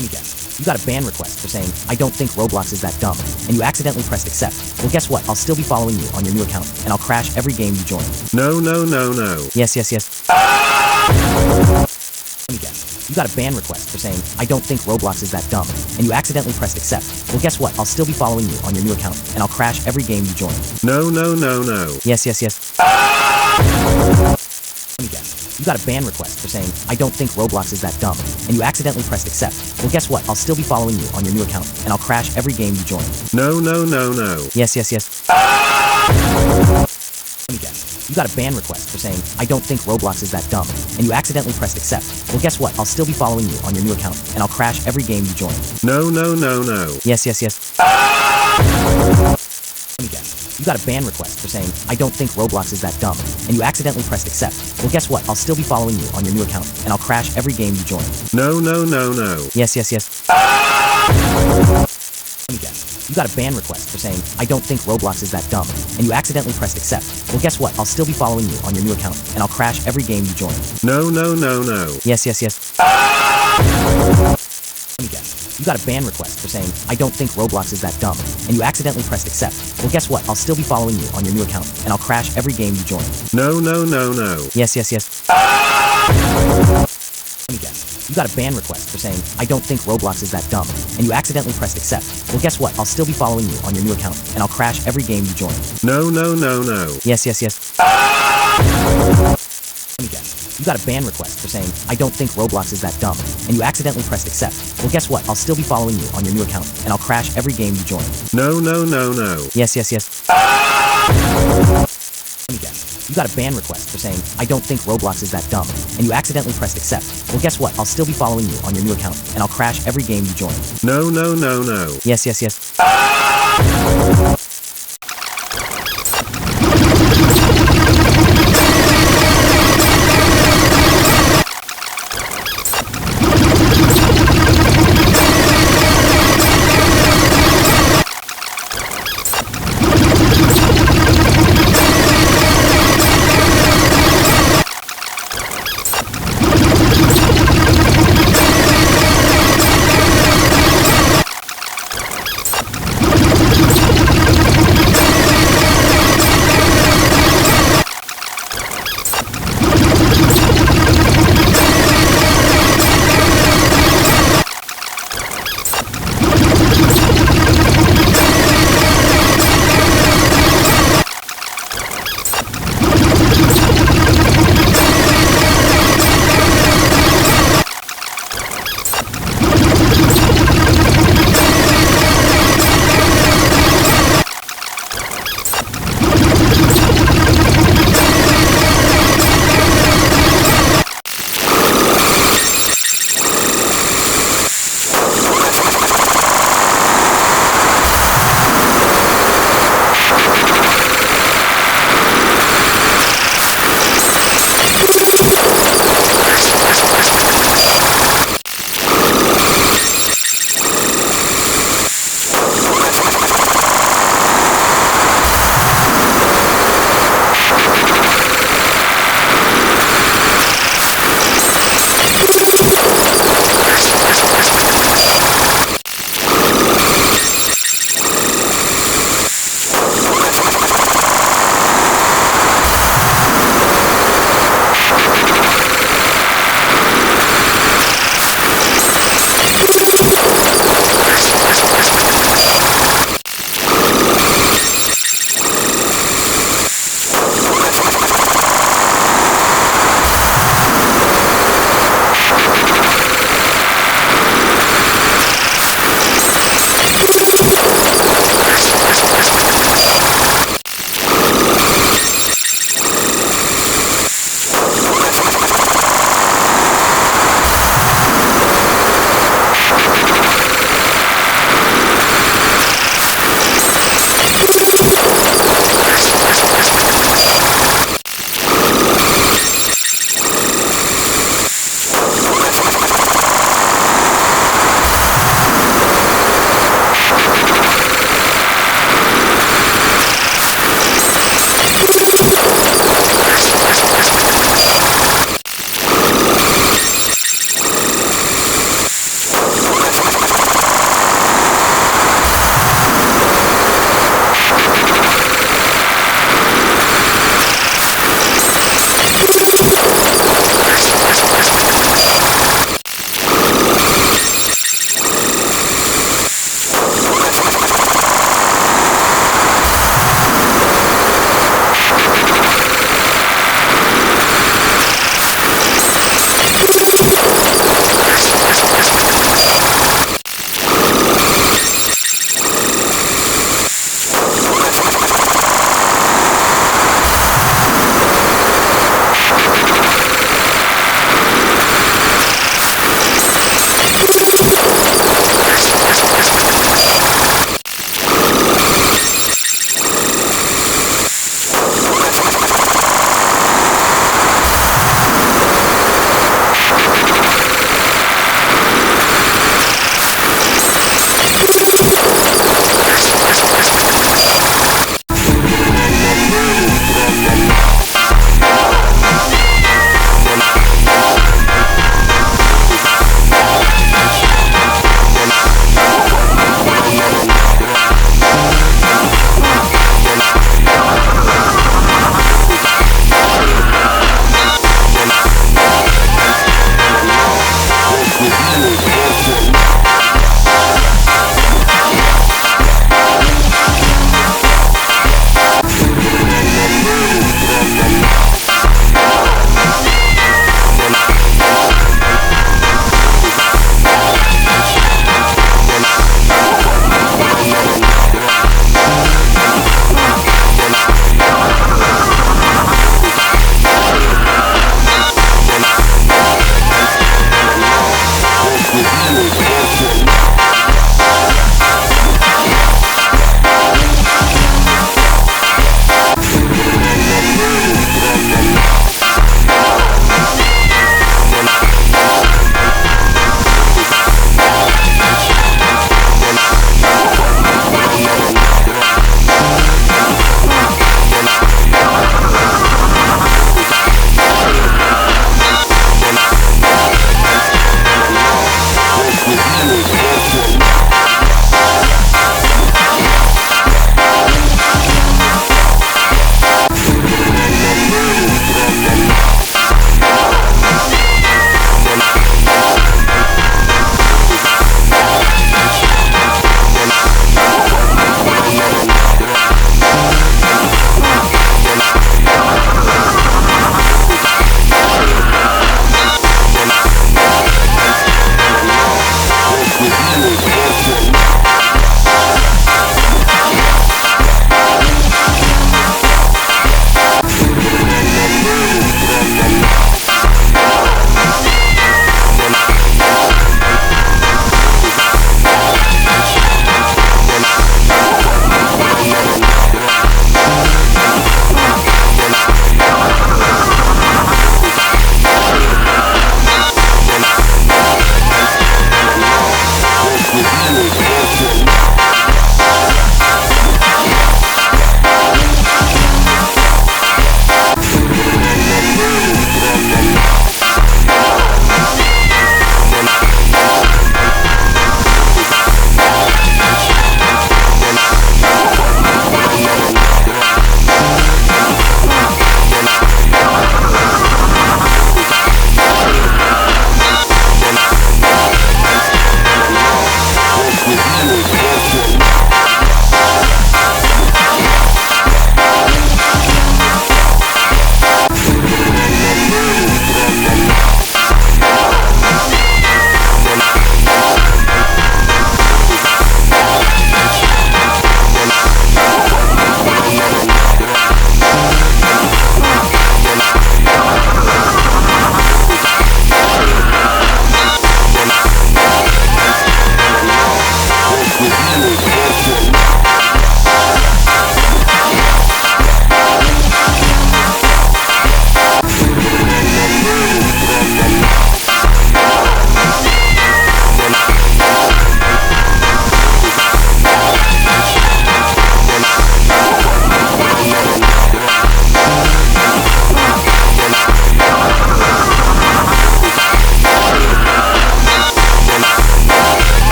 Let me guess. You got a ban request for saying, I don't think Roblox is that dumb, and you accidentally pressed accept. Well, guess what? I'll still be following you on your new account, and I'll crash every game you join. No, no, no, no. Yes, yes, yes. Let me guess. You got a ban request for saying, I don't think Roblox is that dumb, and you accidentally pressed accept. Well, guess what? I'll still be following you on your new account, and I'll crash every game you join. No, no, no, no. Yes, yes, yes. Let me guess. You got a ban request for saying, I don't think Roblox is that dumb, and you accidentally pressed accept. Well, guess what? I'll still be following you on your new account, and I'll crash every game you join. No, no, no, no. Yes, yes, yes. Let me guess. You got a ban request for saying, I don't think Roblox is that dumb, and you accidentally pressed accept. Well, guess what? I'll still be following you on your new account, and I'll crash every game you join. No, no, no, no. Yes, yes, yes. Let me guess. You got a ban request for saying, I don't think Roblox is that dumb, and you accidentally pressed accept. Well, guess what? I'll still be following you on your new account, and I'll crash every game you join. No, no, no, no. Yes, yes, yes. Let me guess. You got a ban request for saying, I don't think Roblox is that dumb, and you accidentally pressed accept. Well, guess what? I'll still be following you on your new account, and I'll crash every game you join. No, no, no, no. Yes, yes, yes. Let me guess. You got a ban request for saying, I don't think Roblox is that dumb, and you accidentally pressed accept. Well, guess what? I'll still be following you on your new account, and I'll crash every game you join. No, no, no, no. Yes, yes, yes. Let me guess. You got a ban request for saying, I don't think Roblox is that dumb, and you accidentally pressed accept. Well, guess what? I'll still be following you on your new account, and I'll crash every game you join. No, no, no, no. Yes, yes, yes. Let me guess. You got a ban request for saying, I don't think Roblox is that dumb, and you accidentally pressed accept. Well, guess what? I'll still be following you on your new account, and I'll crash every game you join. No, no, no, no. Yes, yes, yes. Let me guess. You got a ban request for saying, I don't think Roblox is that dumb, and you accidentally pressed accept. Well, guess what? I'll still be following you on your new account, and I'll crash every game you join. No, no, no, no. Yes, yes, yes.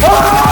Oh!